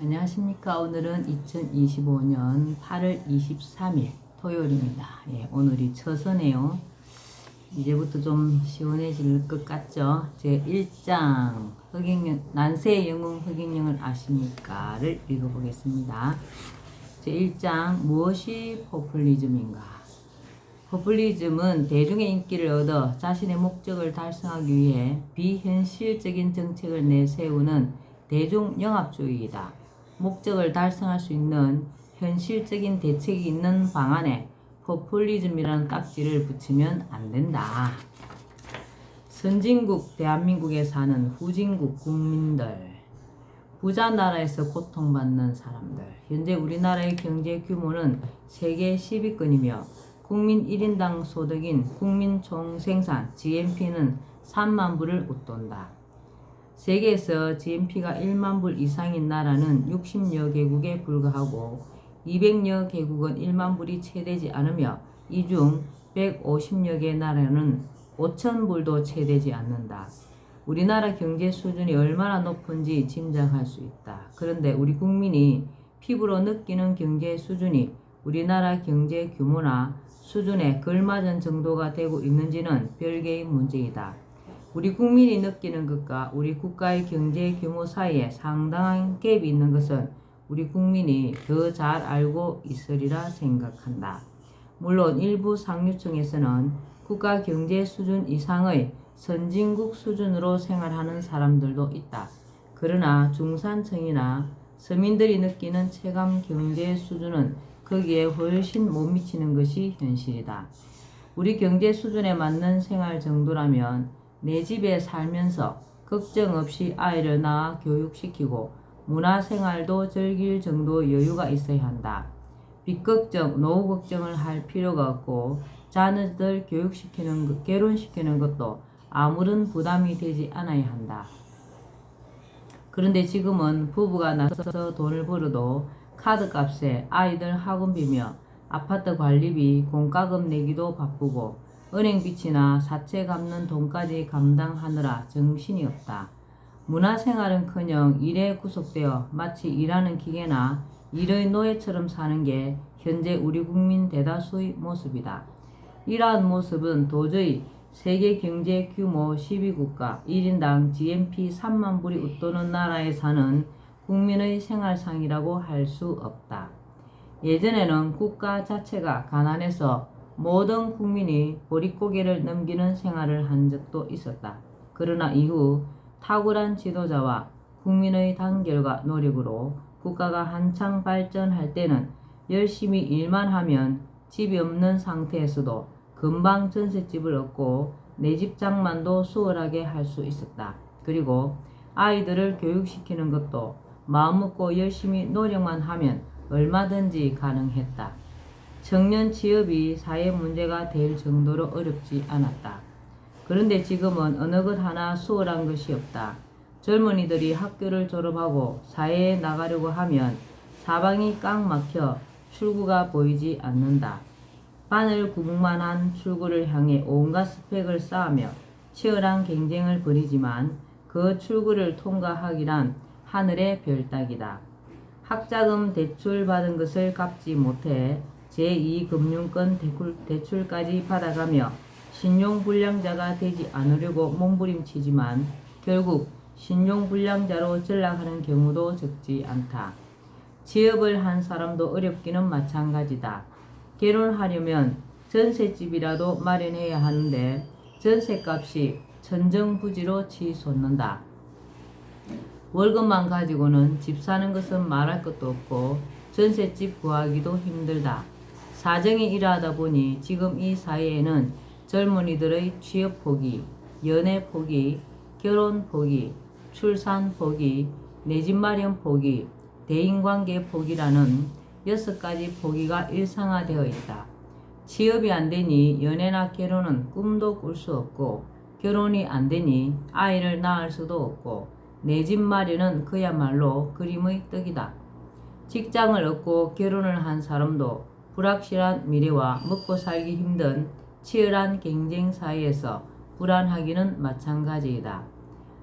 안녕하십니까. 오늘은 2025년 8월 23일 토요일입니다. 오늘이 처서네요. 이제부터 좀 시원해질 것 같죠? 제 1장 난세의 영웅 흑인령을 아십니까?를 읽어보겠습니다. 제 1장 무엇이 포퓰리즘인가? 포퓰리즘은 대중의 인기를 얻어 자신의 목적을 달성하기 위해 비현실적인 정책을 내세우는 대중영합주의이다. 목적을 달성할 수 있는 현실적인 대책이 있는 방안에 포퓰리즘이라는 딱지를 붙이면 안 된다. 선진국 대한민국에 사는 후진국 국민들, 부자 나라에서 고통받는 사람들, 현재 우리나라의 경제 규모는 세계 10위권이며 국민 1인당 소득인 국민 총생산 GNP는 3만 불을 웃돈다. 세계에서 GNP가 1만 불 이상인 나라는 60여 개국에 불과하고 200여 개국은 1만 불이 채되지 않으며 이 중 150여 개 나라는 5천 불도 채되지 않는다. 우리나라 경제 수준이 얼마나 높은지 짐작할 수 있다. 그런데 우리 국민이 피부로 느끼는 경제 수준이 우리나라 경제 규모나 수준에 걸맞은 정도가 되고 있는지는 별개의 문제이다. 우리 국민이 느끼는 것과 우리 국가의 경제 규모 사이에 상당한 갭이 있는 것은 우리 국민이 더 잘 알고 있으리라 생각한다. 물론 일부 상류층에서는 국가 경제 수준 이상의 선진국 수준으로 생활하는 사람들도 있다. 그러나 중산층이나 서민들이 느끼는 체감 경제 수준은 거기에 훨씬 못 미치는 것이 현실이다. 우리 경제 수준에 맞는 생활 정도라면 내 집에 살면서 걱정 없이 아이를 낳아 교육시키고 문화생활도 즐길 정도 여유가 있어야 한다. 빚 걱정, 노후 걱정을 할 필요가 없고 자녀들 결혼시키는 것도 아무런 부담이 되지 않아야 한다. 그런데 지금은 부부가 나서서 돈을 벌어도 카드값에 아이들 학원비며 아파트 관리비, 공과금 내기도 바쁘고 은행빚이나 사채 갚는 돈까지 감당하느라 정신이 없다. 문화생활은커녕 일에 구속되어 마치 일하는 기계나 일의 노예처럼 사는 게 현재 우리 국민 대다수의 모습이다. 이러한 모습은 도저히 세계 경제 규모 10위국가 1인당 GNP 3만 불이 웃도는 나라에 사는 국민의 생활상이라고 할 수 없다. 예전에는 국가 자체가 가난해서 모든 국민이 보릿고개를 넘기는 생활을 한 적도 있었다. 그러나 이후 탁월한 지도자와 국민의 단결과 노력으로 국가가 한창 발전할 때는 열심히 일만 하면 집이 없는 상태에서도 금방 전셋집을 얻고 내 집 장만도 수월하게 할 수 있었다. 그리고 아이들을 교육시키는 것도 마음먹고 열심히 노력만 하면 얼마든지 가능했다. 청년 취업이 사회 문제가 될 정도로 어렵지 않았다. 그런데 지금은 어느 것 하나 수월한 것이 없다. 젊은이들이 학교를 졸업하고 사회에 나가려고 하면 사방이 꽉 막혀 출구가 보이지 않는다. 바늘 구멍만한 출구를 향해 온갖 스펙을 쌓으며 치열한 경쟁을 벌이지만 그 출구를 통과하기란 하늘의 별 따기다. 학자금 대출 받은 것을 갚지 못해 제2금융권 대출까지 받아가며 신용불량자가 되지 않으려고 몸부림치지만 결국 신용불량자로 전락하는 경우도 적지 않다. 취업을 한 사람도 어렵기는 마찬가지다. 결혼하려면 전셋집이라도 마련해야 하는데 전셋값이 천정부지로 치솟는다. 월급만 가지고는 집 사는 것은 말할 것도 없고 전셋집 구하기도 힘들다. 사정이 이러하다 보니 지금 이 사회에는 젊은이들의 취업 포기, 연애 포기, 결혼 포기, 출산 포기, 내 집 마련 포기, 대인관계 포기라는 6가지 포기가 일상화되어 있다. 취업이 안 되니 연애나 결혼은 꿈도 꿀 수 없고 결혼이 안 되니 아이를 낳을 수도 없고 내 집 마련은 그야말로 그림의 떡이다. 직장을 얻고 결혼을 한 사람도 불확실한 미래와 먹고 살기 힘든 치열한 경쟁 사회에서 불안하기는 마찬가지이다.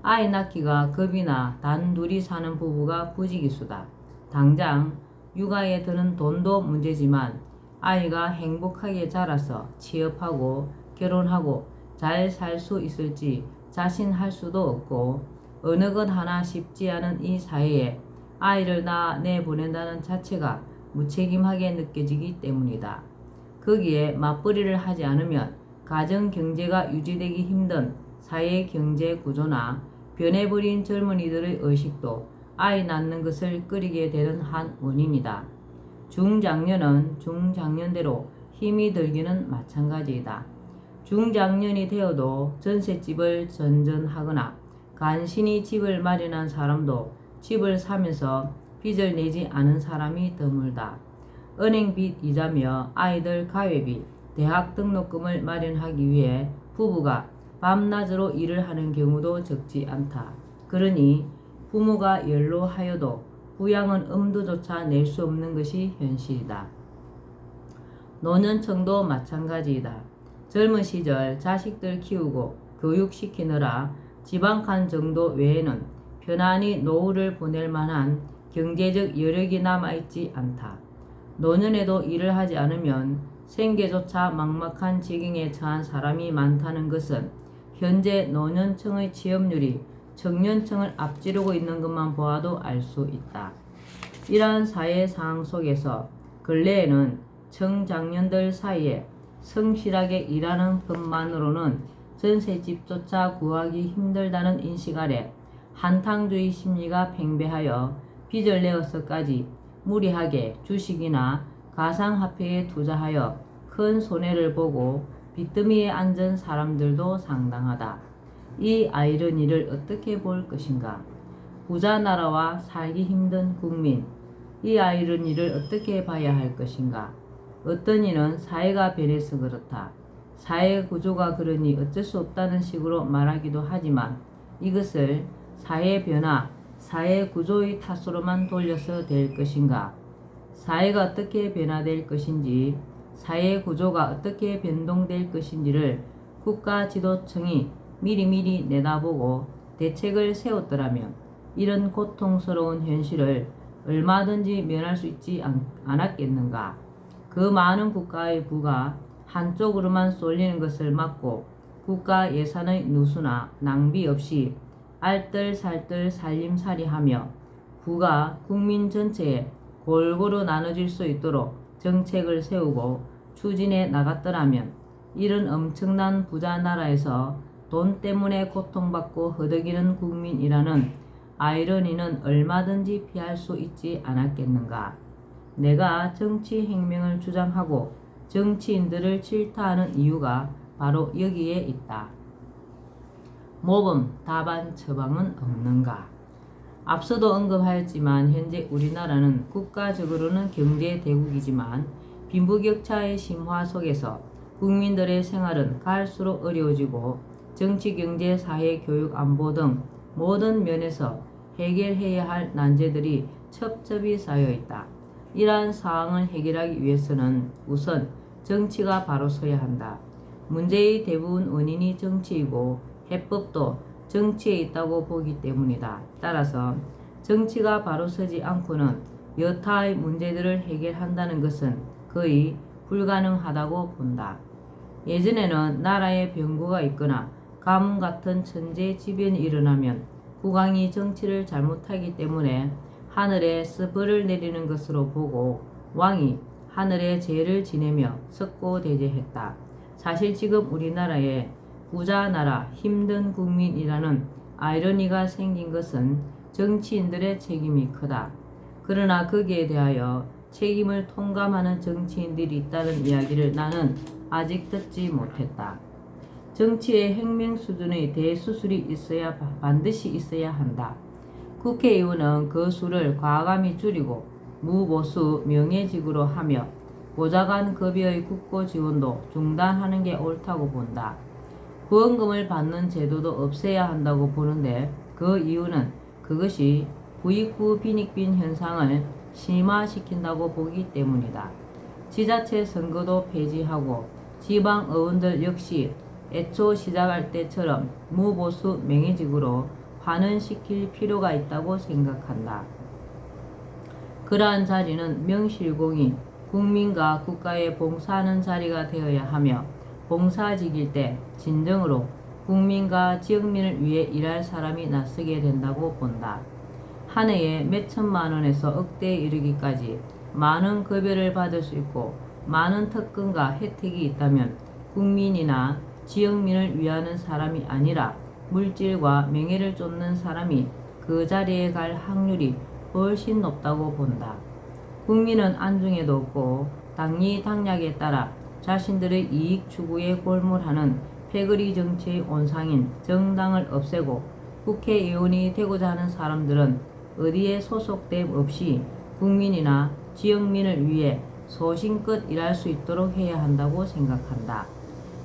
아이 낳기가 겁이 나 단둘이 사는 부부가 부지기수다. 당장 육아에 드는 돈도 문제지만 아이가 행복하게 자라서 취업하고 결혼하고 잘 살 수 있을지 자신할 수도 없고 어느 것 하나 쉽지 않은 이 사회에 아이를 낳아 내보낸다는 자체가 무책임하게 느껴지기 때문이다. 거기에 맞벌이를 하지 않으면 가정 경제가 유지되기 힘든 사회 경제 구조나 변해버린 젊은이들의 의식도 아이 낳는 것을 꺼리게 되는 한 원인이다. 중장년은 중장년대로 힘이 들기는 마찬가지이다. 중장년이 되어도 전셋집을 전전하거나 간신히 집을 마련한 사람도 집을 사면서 빚을 내지 않은 사람이 드물다. 은행빚 이자며 아이들 가회비, 대학 등록금을 마련하기 위해 부부가 밤낮으로 일을 하는 경우도 적지 않다. 그러니 부모가 연로하여도 부양은 엄두조차 낼 수 없는 것이 현실이다. 노년층도 마찬가지이다. 젊은 시절 자식들 키우고 교육시키느라 지방간 정도 외에는 편안히 노후를 보낼 만한 경제적 여력이 남아있지 않다. 노년에도 일을 하지 않으면 생계조차 막막한 지경에 처한 사람이 많다는 것은 현재 노년층의 취업률이 청년층을 앞지르고 있는 것만 보아도 알 수 있다. 이러한 사회 상황 속에서 근래에는 청장년들 사이에 성실하게 일하는 것만으로는 전셋집조차 구하기 힘들다는 인식 아래 한탕주의 심리가 팽배하여 빚을 내어서까지 무리하게 주식이나 가상화폐에 투자하여 큰 손해를 보고 빚더미에 앉은 사람들도 상당하다. 이 아이러니를 어떻게 볼 것인가? 부자 나라와 살기 힘든 국민, 이 아이러니를 어떻게 봐야 할 것인가? 어떤 이는 사회가 변해서 그렇다. 사회 구조가 그러니 어쩔 수 없다는 식으로 말하기도 하지만 이것을 사회 변화, 사회 구조의 탓으로만 돌려서 될 것인가? 사회가 어떻게 변화될 것인지, 사회 구조가 어떻게 변동될 것인지를 국가 지도층이 미리미리 내다보고 대책을 세웠더라면 이런 고통스러운 현실을 얼마든지 면할 수 있지 않았겠는가? 그 많은 국가의 부가 한쪽으로만 쏠리는 것을 막고 국가 예산의 누수나 낭비 없이 알뜰살뜰 살림살이하며 부가 국민 전체에 골고루 나눠질 수 있도록 정책을 세우고 추진해 나갔더라면 이런 엄청난 부자 나라에서 돈 때문에 고통받고 허덕이는 국민이라는 아이러니는 얼마든지 피할 수 있지 않았겠는가. 내가 정치혁명을 주장하고 정치인들을 질타하는 이유가 바로 여기에 있다. 모범, 답안, 처방은 없는가? 앞서도 언급하였지만 현재 우리나라는 국가적으로는 경제대국이지만 빈부격차의 심화 속에서 국민들의 생활은 갈수록 어려워지고 정치, 경제, 사회, 교육, 안보 등 모든 면에서 해결해야 할 난제들이 첩첩이 쌓여 있다. 이러한 상황을 해결하기 위해서는 우선 정치가 바로 서야 한다. 문제의 대부분 원인이 정치이고 해법도 정치에 있다고 보기 때문이다. 따라서 정치가 바로 서지 않고는 여타의 문제들을 해결한다는 것은 거의 불가능하다고 본다. 예전에는 나라에 병고가 있거나 가뭄 같은 천재지변이 일어나면 국왕이 정치를 잘못하기 때문에 하늘에 스벌을 내리는 것으로 보고 왕이 하늘에 죄를 지내며 석고대죄했다. 사실 지금 우리나라에 부자 나라, 힘든 국민이라는 아이러니가 생긴 것은 정치인들의 책임이 크다. 그러나 거기에 대하여 책임을 통감하는 정치인들이 있다는 이야기를 나는 아직 듣지 못했다. 정치의 혁명 수준의 대수술이 반드시 있어야 한다. 국회의원은 그 수를 과감히 줄이고 무보수 명예직으로 하며 보좌관 급여의 국고 지원도 중단하는 게 옳다고 본다. 후원금을 받는 제도도 없애야 한다고 보는데 그 이유는 그것이 부익부 빈익빈 현상을 심화시킨다고 보기 때문이다. 지자체 선거도 폐지하고 지방 의원들 역시 애초 시작할 때처럼 무보수 명예직으로 환원시킬 필요가 있다고 생각한다. 그러한 자리는 명실공히 국민과 국가에 봉사하는 자리가 되어야 하며 봉사직일 때 진정으로 국민과 지역민을 위해 일할 사람이 나서게 된다고 본다. 한 해에 몇 천만 원에서 억대에 이르기까지 많은 급여를 받을 수 있고 많은 특권과 혜택이 있다면 국민이나 지역민을 위하는 사람이 아니라 물질과 명예를 쫓는 사람이 그 자리에 갈 확률이 훨씬 높다고 본다. 국민은 안중에도 없고 당리당략에 따라 자신들의 이익 추구에 골몰하는 패거리 정치의 온상인 정당을 없애고 국회의원이 되고자 하는 사람들은 어디에 소속됨 없이 국민이나 지역민을 위해 소신껏 일할 수 있도록 해야 한다고 생각한다.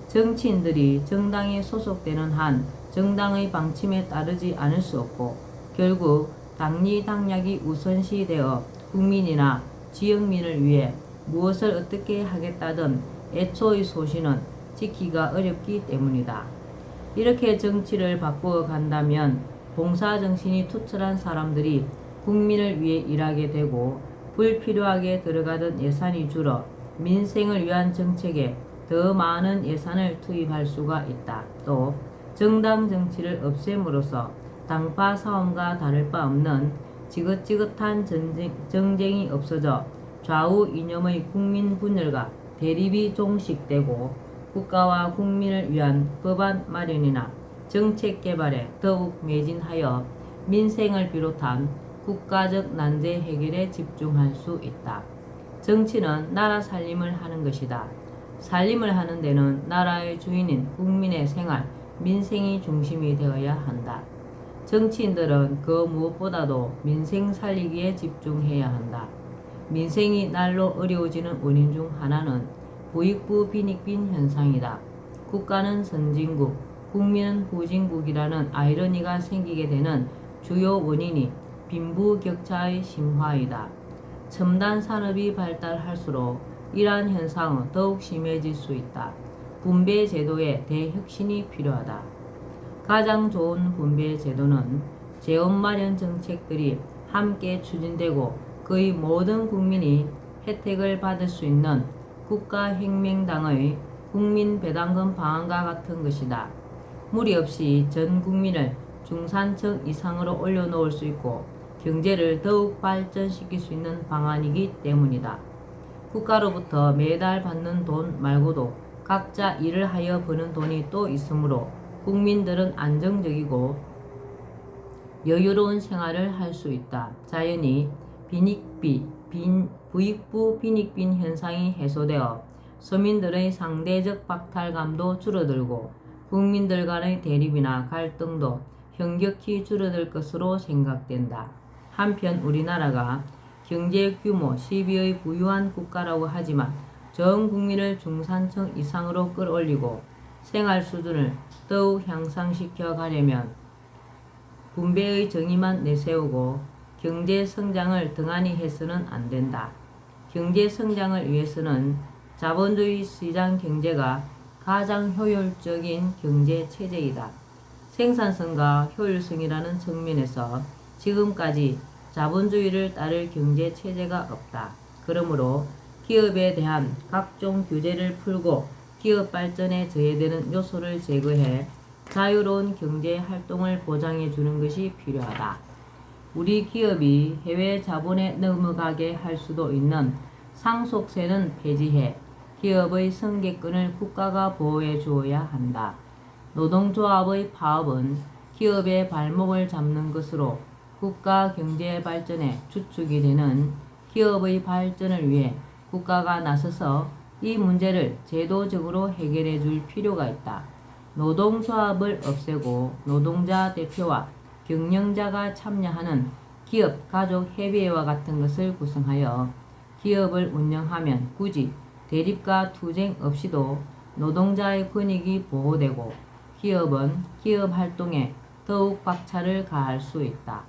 정치인들이 정당에 소속되는 한 정당의 방침에 따르지 않을 수 없고 결국 당리당략이 우선시되어 국민이나 지역민을 위해 무엇을 어떻게 하겠다던 애초의 소신은 지키기가 어렵기 때문이다. 이렇게 정치를 바꾸어 간다면 봉사정신이 투철한 사람들이 국민을 위해 일하게 되고 불필요하게 들어가던 예산이 줄어 민생을 위한 정책에 더 많은 예산을 투입할 수가 있다. 또 정당 정치를 없앰으로써 당파 싸움과 다를 바 없는 지긋지긋한 정쟁이 없어져 좌우 이념의 국민 분열과 대립이 종식되고 국가와 국민을 위한 법안 마련이나 정책 개발에 더욱 매진하여 민생을 비롯한 국가적 난제 해결에 집중할 수 있다. 정치는 나라 살림을 하는 것이다. 살림을 하는 데는 나라의 주인인 국민의 생활, 민생이 중심이 되어야 한다. 정치인들은 그 무엇보다도 민생 살리기에 집중해야 한다. 민생이 날로 어려워지는 원인 중 하나는 부익부 빈익빈 현상이다. 국가는 선진국, 국민은 후진국이라는 아이러니가 생기게 되는 주요 원인이 빈부격차의 심화이다. 첨단 산업이 발달할수록 이러한 현상은 더욱 심해질 수 있다. 분배 제도의 대혁신이 필요하다. 가장 좋은 분배 제도는 재원 마련 정책들이 함께 추진되고 거의 모든 국민이 혜택을 받을 수 있는 국가혁명당의 국민배당금 방안과 같은 것이다. 무리 없이 전 국민을 중산층 이상으로 올려놓을 수 있고 경제를 더욱 발전시킬 수 있는 방안이기 때문이다. 국가로부터 매달 받는 돈 말고도 각자 일을 하여 버는 돈이 또 있으므로 국민들은 안정적이고 여유로운 생활을 할 수 있다. 자연히 부익부 빈익빈 현상이 해소되어 서민들의 상대적 박탈감도 줄어들고 국민들 간의 대립이나 갈등도 현격히 줄어들 것으로 생각된다. 한편 우리나라가 경제 규모 10위의 부유한 국가라고 하지만 전 국민을 중산층 이상으로 끌어올리고 생활 수준을 더욱 향상시켜 가려면 분배의 정의만 내세우고 경제 성장을 등한히 해서는 안 된다. 경제 성장을 위해서는 자본주의 시장 경제가 가장 효율적인 경제 체제이다. 생산성과 효율성이라는 측면에서 지금까지 자본주의를 따를 경제 체제가 없다. 그러므로 기업에 대한 각종 규제를 풀고 기업 발전에 저해되는 요소를 제거해 자유로운 경제 활동을 보장해 주는 것이 필요하다. 우리 기업이 해외 자본에 넘어가게 할 수도 있는 상속세는 폐지해 기업의 승계권을 국가가 보호해 주어야 한다. 노동조합의 파업은 기업의 발목을 잡는 것으로 국가 경제 발전에 주축이 되는 기업의 발전을 위해 국가가 나서서 이 문제를 제도적으로 해결해 줄 필요가 있다. 노동조합을 없애고 노동자 대표와 경영자가 참여하는 기업가족협의회와 같은 것을 구성하여 기업을 운영하면 굳이 대립과 투쟁 없이도 노동자의 권익이 보호되고 기업은 기업 활동에 더욱 박차를 가할 수 있다.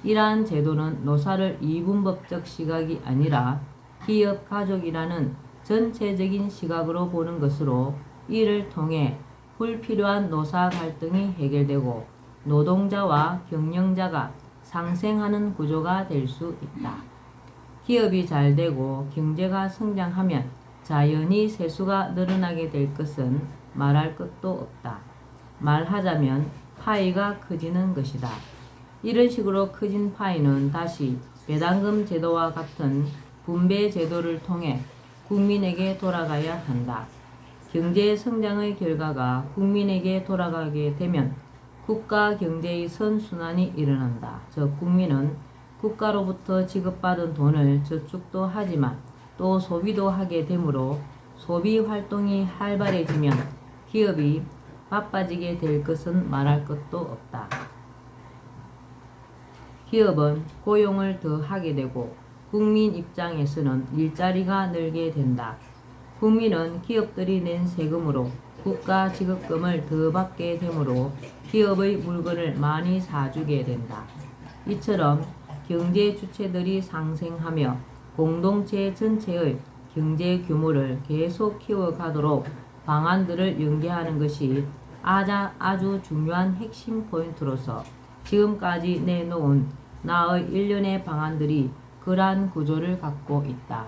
이러한 제도는 노사를 이분법적 시각이 아니라 기업 가족이라는 전체적인 시각으로 보는 것으로 이를 통해 불필요한 노사 갈등이 해결되고 노동자와 경영자가 상생하는 구조가 될 수 있다. 기업이 잘 되고 경제가 성장하면 자연히 세수가 늘어나게 될 것은 말할 것도 없다. 말하자면 파이가 커지는 것이다. 이런 식으로 커진 파이는 다시 배당금 제도와 같은 분배 제도를 통해 국민에게 돌아가야 한다. 경제 성장의 결과가 국민에게 돌아가게 되면 국가 경제의 선순환이 일어난다. 즉 국민은 국가로부터 지급받은 돈을 저축도 하지만 또 소비도 하게 되므로 소비 활동이 활발해지면 기업이 바빠지게 될 것은 말할 것도 없다. 기업은 고용을 더 하게 되고 국민 입장에서는 일자리가 늘게 된다. 국민은 기업들이 낸 세금으로 국가 지급금을 더 받게 되므로 기업의 물건을 많이 사주게 된다. 이처럼 경제 주체들이 상생하며 공동체 전체의 경제 규모를 계속 키워가도록 방안들을 연계하는 것이 아주 중요한 핵심 포인트로서 지금까지 내놓은 나의 일련의 방안들이 그러한 구조를 갖고 있다.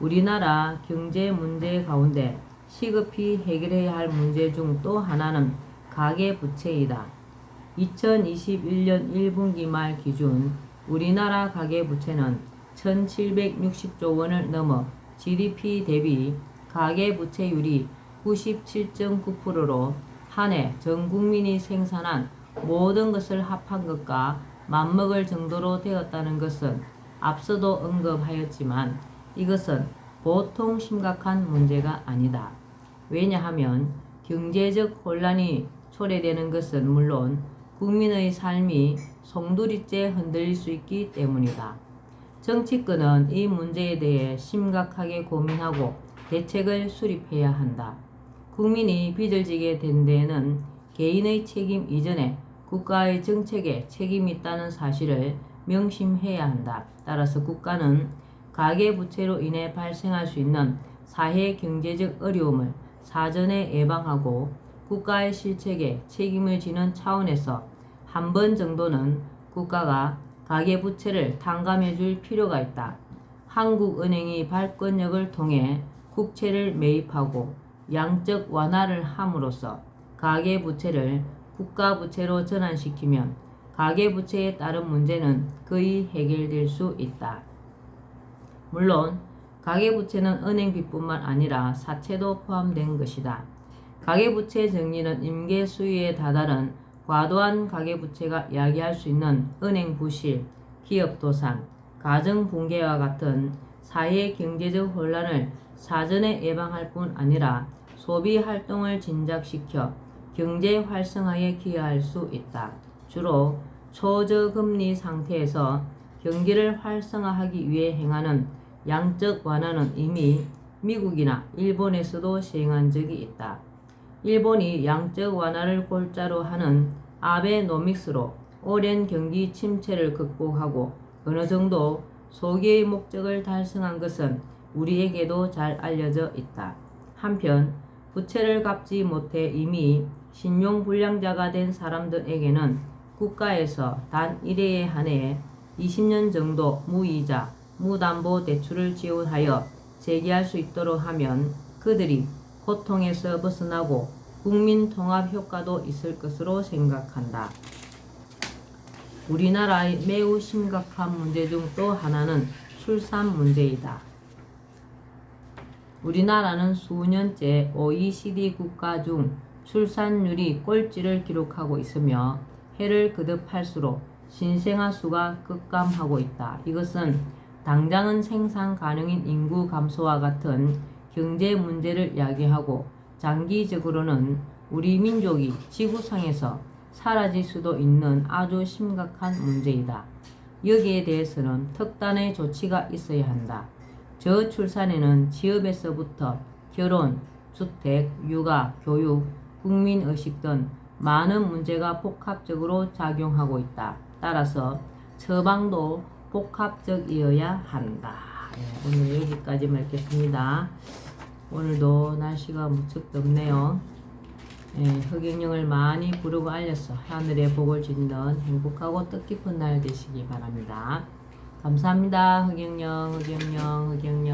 우리나라 경제 문제 가운데 시급히 해결해야 할 문제 중 또 하나는 가계부채이다. 2021년 1분기 말 기준 우리나라 가계부채는 1760조 원을 넘어 GDP 대비 가계부채율이 97.9%로 한 해 전 국민이 생산한 모든 것을 합한 것과 맞먹을 정도로 되었다는 것은 앞서도 언급하였지만 이것은 보통 심각한 문제가 아니다. 왜냐하면 경제적 혼란이 초래되는 것은 물론 국민의 삶이 송두리째 흔들릴 수 있기 때문이다. 정치권은 이 문제에 대해 심각하게 고민하고 대책을 수립해야 한다. 국민이 빚을 지게 된 데에는 개인의 책임 이전에 국가의 정책에 책임이 있다는 사실을 명심해야 한다. 따라서 국가는 가계부채로 인해 발생할 수 있는 사회 경제적 어려움을 사전에 예방하고 국가의 실책에 책임을 지는 차원에서 한 번 정도는 국가가 가계부채를 탕감해 줄 필요가 있다. 한국은행이 발권력을 통해 국채를 매입하고 양적 완화를 함으로써 가계부채를 국가부채로 전환시키면 가계부채에 따른 문제는 거의 해결될 수 있다. 물론 가계부채는 은행빚뿐만 아니라 사채도 포함된 것이다. 가계부채 정리는 임계 수위에 다다른 과도한 가계부채가 야기할 수 있는 은행 부실, 기업 도산, 가정 붕괴와 같은 사회 경제적 혼란을 사전에 예방할 뿐 아니라 소비 활동을 진작시켜 경제 활성화에 기여할 수 있다. 주로 초저금리 상태에서 경기를 활성화하기 위해 행하는 양적 완화는 이미 미국이나 일본에서도 시행한 적이 있다. 일본이 양적 완화를 골자로 하는 아베노믹스로 오랜 경기 침체를 극복하고 어느 정도 소기의 목적을 달성한 것은 우리에게도 잘 알려져 있다. 한편 부채를 갚지 못해 이미 신용불량자가 된 사람들에게는 국가에서 단 1회에 한해 20년 정도 무이자, 무담보 대출을 지원하여 재기할 수 있도록 하면 그들이 고통에서 벗어나고 국민 통합 효과도 있을 것으로 생각한다. 우리나라의 매우 심각한 문제 중 또 하나는 출산 문제이다. 우리나라는 수년째 OECD 국가 중 출산율이 꼴찌를 기록하고 있으며 해를 거듭할수록 신생아 수가 급감하고 있다. 이것은 당장은 생산 가능인 인구 감소와 같은 경제 문제를 야기하고 장기적으로는 우리 민족이 지구상에서 사라질 수도 있는 아주 심각한 문제이다. 여기에 대해서는 특단의 조치가 있어야 한다. 저출산에는 지역에서부터 결혼, 주택, 육아, 교육, 국민의식 등 많은 문제가 복합적으로 작용하고 있다. 따라서 처방도 복합적이어야 한다. 오늘 여기까지만 읽겠습니다. 오늘도 날씨가 무척 덥네요. 흑인령을 많이 부르고 알려서 하늘의 복을 짓는 행복하고 뜻깊은 날 되시기 바랍니다. 감사합니다. 흑영영, 흑영영, 흑영영.